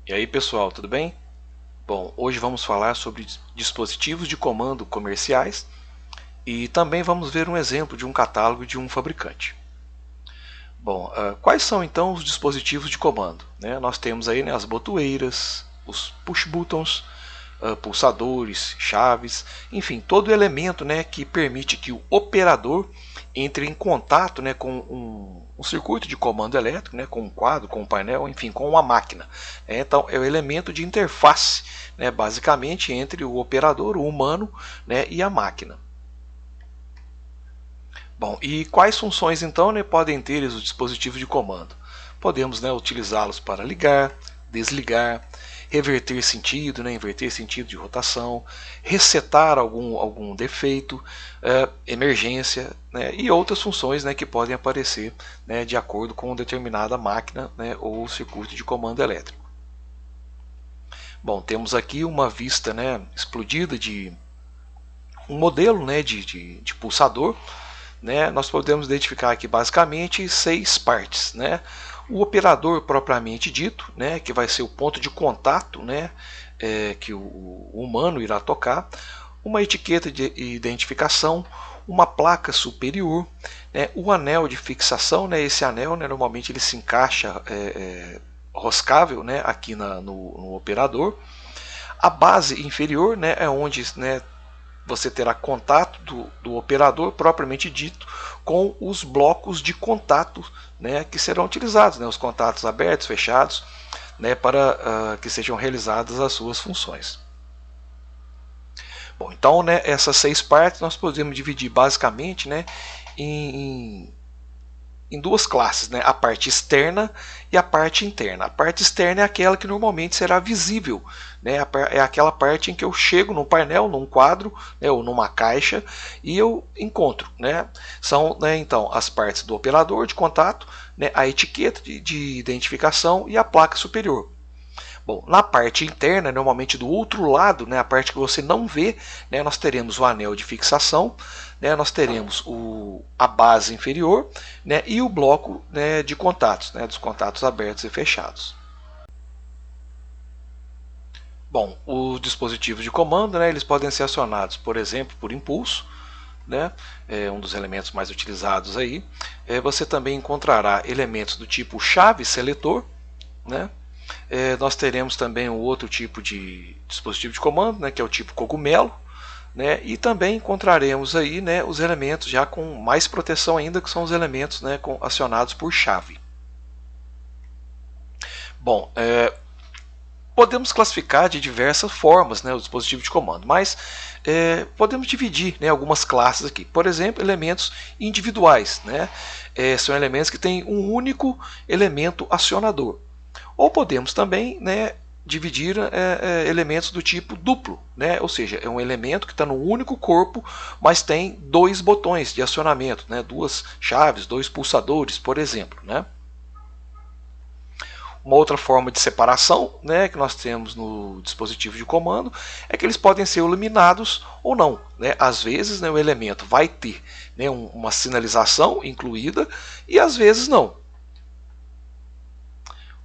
E aí pessoal, tudo bem? Bom, hoje vamos falar sobre dispositivos de comando comerciais e também vamos ver um exemplo de um catálogo de um fabricante. Bom, quais são então os dispositivos de comando? Nós temos aí as botoeiras, os push buttons, pulsadores, chaves, enfim, todo elemento que permite que o operador entre em contato com um circuito de comando elétrico, com um quadro, com um painel, enfim, com uma máquina. Então é o elemento de interface, basicamente entre o operador, o humano, e a máquina. Bom, e quais funções então podem ter os dispositivos de comando? Podemos utilizá-los para ligar, desligar, reverter sentido, inverter sentido de rotação, resetar algum defeito, emergência, e outras funções que podem aparecer de acordo com determinada máquina ou circuito de comando elétrico. Bom, temos aqui uma vista explodida de um modelo de pulsador. Nós podemos identificar aqui basicamente 6 partes. O operador propriamente dito, que vai ser o ponto de contato que o humano irá tocar, uma etiqueta de identificação, uma placa superior, o anel de fixação, esse anel normalmente ele se encaixa roscável aqui no operador, a base inferior é onde você terá contato do operador propriamente dito com os blocos de contato que serão utilizados, os contatos abertos, fechados, para que sejam realizadas as suas funções. Bom, então essas 6 partes nós podemos dividir basicamente em duas classes, a parte externa e a parte interna. A parte externa é aquela que normalmente será visível, é aquela parte em que eu chego num painel, num quadro, ou numa caixa e eu encontro. São então as partes do operador de contato, a etiqueta de identificação e a placa superior. Bom, na parte interna, normalmente do outro lado, a parte que você não vê, nós teremos o anel de fixação, nós teremos a base inferior e o bloco de contatos, dos contatos abertos e fechados. Bom, os dispositivos de comando eles podem ser acionados, por exemplo, por impulso, é um dos elementos mais utilizados aí. Você também encontrará elementos do tipo chave seletor, nós teremos também um outro tipo de dispositivo de comando, que é o tipo cogumelo, e também encontraremos aí os elementos já com mais proteção ainda, que são os elementos acionados por chave. Bom, podemos classificar de diversas formas o dispositivo de comando, mas podemos dividir algumas classes aqui. Por exemplo, elementos individuais, são elementos que têm um único elemento acionador. Ou podemos também dividir elementos do tipo duplo, ou seja, é um elemento que está num único corpo, mas tem 2 botões de acionamento, 2 chaves, 2 pulsadores, por exemplo. Uma outra forma de separação que nós temos no dispositivo de comando é que eles podem ser iluminados ou não. Às vezes o elemento vai ter uma sinalização incluída e às vezes não.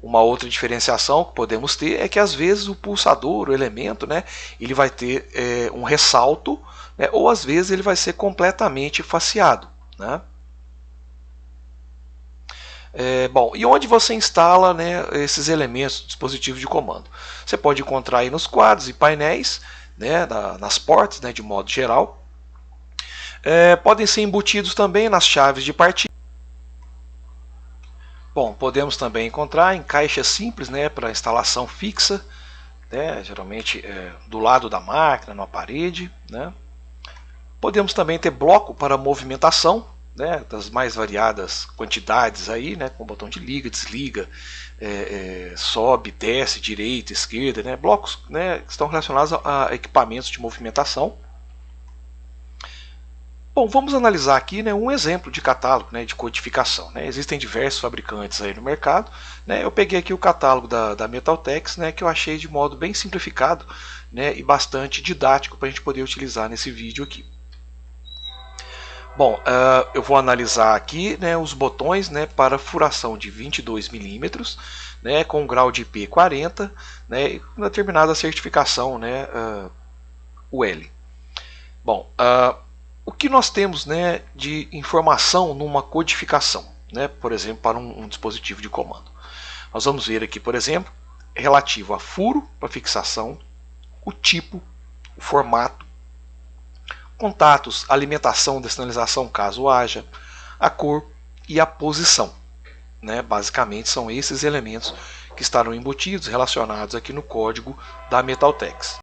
Uma outra diferenciação que podemos ter é que às vezes o pulsador, o elemento, ele vai ter um ressalto, ou às vezes ele vai ser completamente faceado. Bom, e onde você instala esses elementos do dispositivo de comando? Você pode encontrar aí nos quadros e painéis, nas portas, de modo geral. Podem ser embutidos também nas chaves de partida. Bom, podemos também encontrar em caixas simples para instalação fixa, geralmente do lado da máquina, na parede. Podemos também ter bloco para movimentação, das mais variadas quantidades aí, com o botão de liga, desliga, sobe, desce, direita, esquerda, blocos que estão relacionados a equipamentos de movimentação. Bom, vamos analisar aqui um exemplo de catálogo de codificação. Existem diversos fabricantes aí no mercado. Eu peguei aqui o catálogo da Metaltex, que eu achei de modo bem simplificado e bastante didático para a gente poder utilizar nesse vídeo aqui. Bom, eu vou analisar aqui, né, os botões, né, para furação de 22 milímetros, né, com grau de IP 40, né, e com determinada certificação, né, UL. Bom, o que nós temos, né, de informação numa codificação, né, por exemplo, para um dispositivo de comando? Nós vamos ver aqui, por exemplo, relativo a furo para fixação, o tipo, o formato, contatos, alimentação da sinalização caso haja, a cor e a posição. Né? Basicamente são esses elementos que estarão embutidos, relacionados aqui no código da Metaltex.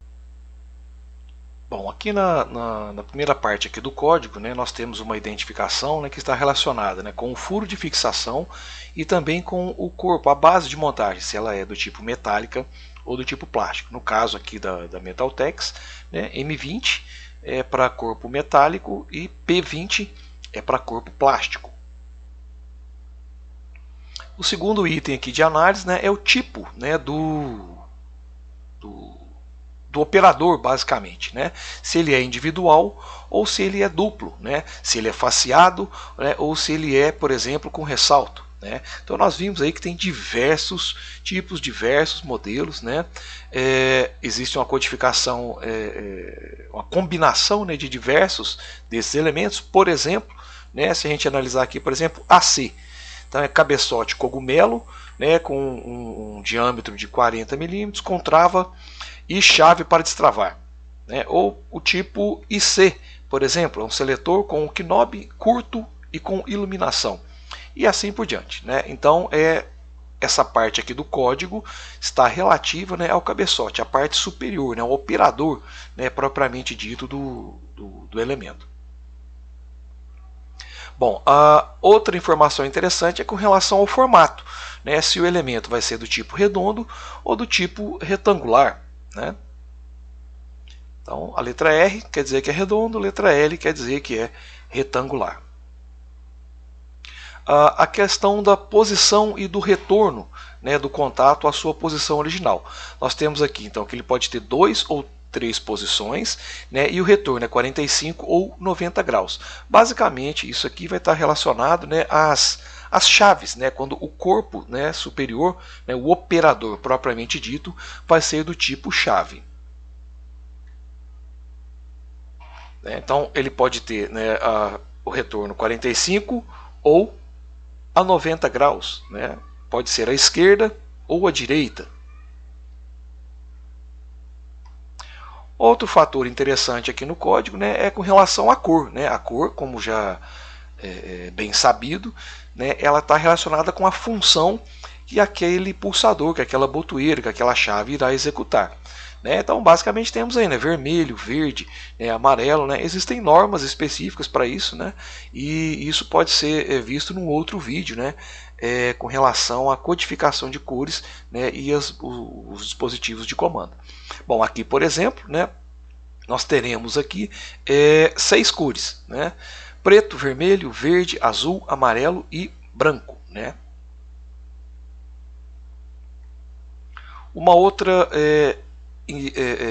Bom, aqui na primeira parte aqui do código, né, nós temos uma identificação, né, que está relacionada, né, com o furo de fixação e também com o corpo, a base de montagem, se ela é do tipo metálica ou do tipo plástico. No caso aqui da Metaltex, né, M20 é para corpo metálico e P20 é para corpo plástico. O segundo item aqui de análise, né, é o tipo, né, do operador, basicamente, né? Se ele é individual ou se ele é duplo, né? Se ele é faceado, né, ou se ele é, por exemplo, com ressalto. Né? Então nós vimos aí que tem diversos tipos, diversos modelos, né? Existe uma codificação, uma combinação, né, de diversos desses elementos. Por exemplo, né, se a gente analisar aqui, por exemplo, AC, então é cabeçote cogumelo, né, com um diâmetro de 40 milímetros, com trava e chave para destravar. Né? Ou o tipo IC, por exemplo, é um seletor com um knob curto e com iluminação. E assim por diante. Né? Então, essa parte aqui do código está relativa, né, ao cabeçote, a parte superior, né, ao operador, né, propriamente dito do elemento. Bom, a outra informação interessante é com relação ao formato. Né, se o elemento vai ser do tipo redondo ou do tipo retangular. Né? Então, a letra R quer dizer que é redondo, a letra L quer dizer que é retangular. A questão da posição e do retorno, né, do contato à sua posição original. Nós temos aqui então que ele pode ter 2 ou 3 posições, né, e o retorno é 45 ou 90 graus. Basicamente, isso aqui vai estar relacionado, né, às chaves, né, quando o corpo, né, superior, né, o operador propriamente dito, vai ser do tipo chave. Então ele pode ter, né, o retorno 45 ou a 90 graus. Né? Pode ser à esquerda ou à direita. Outro fator interessante aqui no código, né, é com relação à cor. Né? A cor, como já é bem sabido, né, ela está relacionada com a função que aquele pulsador, que aquela botoeira, que aquela chave irá executar. Né? Então, basicamente, temos aí, né, vermelho, verde, né, amarelo. Né? Existem normas específicas para isso, né? E isso pode ser visto num outro vídeo, né, com relação à codificação de cores, né, e os dispositivos de comando. Bom, aqui, por exemplo, né, nós teremos aqui 6 cores. Né? Preto, vermelho, verde, azul, amarelo e branco. Né? Uma outra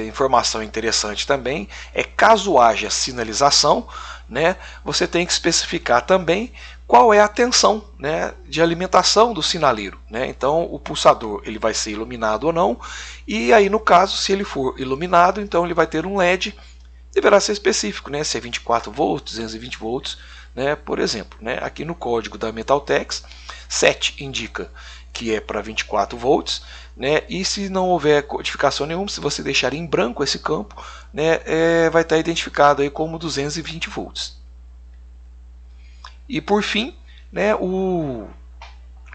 informação interessante também é caso haja sinalização, né, você tem que especificar também qual é a tensão, né, de alimentação do sinaleiro. Né? Então o pulsador ele vai ser iluminado ou não, e aí no caso se ele for iluminado, então ele vai ter um LED, deverá ser específico, né, se é 24 volts, 220 volts, né, por exemplo. Né? Aqui no código da Metaltex, 7 indica que é para 24 volts, né? E se não houver codificação nenhuma, se você deixar em branco esse campo, né, vai estar identificado aí como 220 volts. E por fim, né, o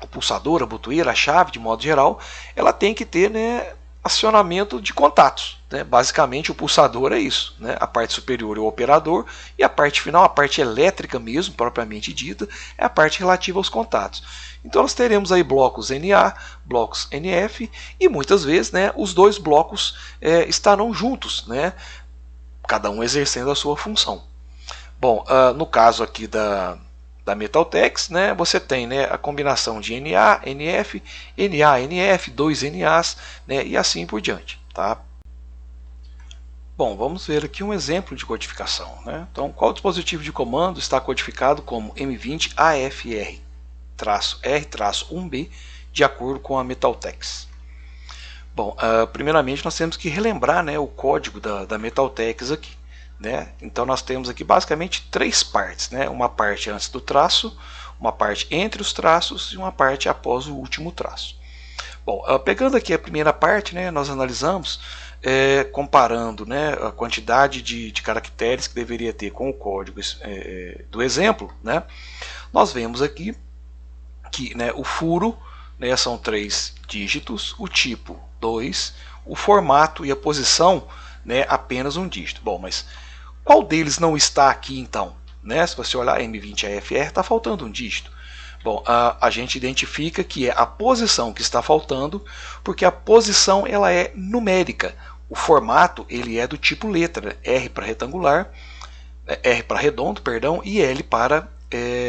pulsador, a botoeira, a chave, de modo geral, ela tem que ter, né, acionamento de contatos. Né? Basicamente o pulsador é isso. Né? A parte superior é o operador e a parte final, a parte elétrica mesmo, propriamente dita, é a parte relativa aos contatos. Então nós teremos aí blocos NA, blocos NF e muitas vezes, né, os dois blocos estarão juntos, né, cada um exercendo a sua função. Bom, no caso aqui da Metaltex, né, você tem, né, a combinação de NA, NF, NA, NF, 2 NAs, né, e assim por diante. Tá? Bom, vamos ver aqui um exemplo de codificação, né? Então, qual dispositivo de comando está codificado como M20 AFR-R-1B de acordo com a Metaltex? Bom, primeiramente nós temos que relembrar, né, o código da Metaltex aqui. Né? Então nós temos aqui basicamente três partes, né? Uma parte antes do traço, uma parte entre os traços e uma parte após o último traço. Bom, pegando aqui a primeira parte, né, nós analisamos comparando, né, a quantidade de caracteres que deveria ter com o código do exemplo, né, nós vemos aqui que, né, o furo, né, são 3 dígitos, o tipo 2, o formato e a posição, né, apenas um dígito. Bom, mas qual deles não está aqui então? Né? Se você olhar M20 AFR, está faltando um dígito. Bom, a gente identifica que é a posição que está faltando, porque a posição ela é numérica. O formato ele é do tipo letra, R para retangular, R para redondo, perdão, e L para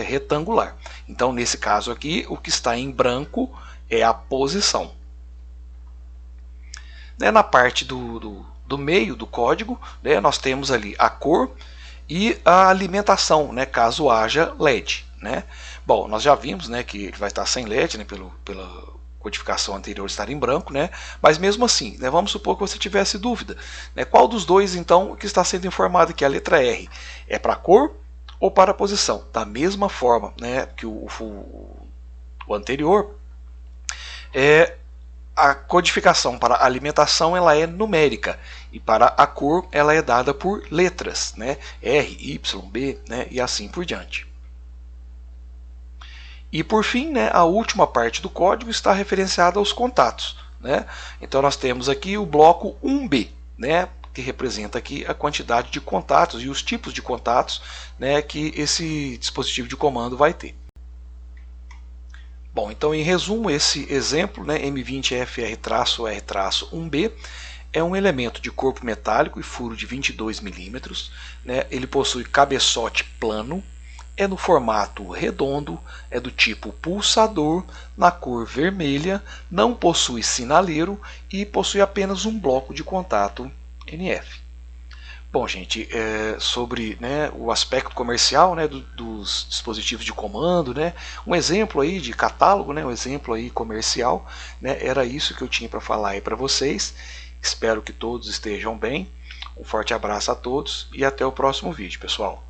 retangular. Então, nesse caso aqui, o que está em branco é a posição. Na parte do meio do código, né, nós temos ali a cor e a alimentação, né, caso haja LED. Né? Bom, nós já vimos, né, que ele vai estar sem LED, né, pela codificação anterior estar em branco, né, mas mesmo assim, né, vamos supor que você tivesse dúvida. Né, qual dos dois, então, que está sendo informado aqui? A letra R é para a cor ou para a posição? Da mesma forma, né, que o anterior, a codificação para a alimentação ela é numérica e para a cor ela é dada por letras, né? R, Y, B, né? E assim por diante. E por fim, né, a última parte do código está referenciada aos contatos. Né? Então nós temos aqui o bloco 1B, né, que representa aqui a quantidade de contatos e os tipos de contatos, né, que esse dispositivo de comando vai ter. Bom, então em resumo, esse exemplo, né, M20FR-R-1B, é um elemento de corpo metálico e furo de 22 mm, né, ele possui cabeçote plano, é no formato redondo, é do tipo pulsador, na cor vermelha, não possui sinaleiro e possui apenas um bloco de contato NF. Bom, gente, sobre, né, o aspecto comercial, né, dos dispositivos de comando, né, um exemplo aí de catálogo, né, um exemplo aí comercial, né, era isso que eu tinha para falar aí para vocês. Espero que todos estejam bem. Um forte abraço a todos e até o próximo vídeo, pessoal.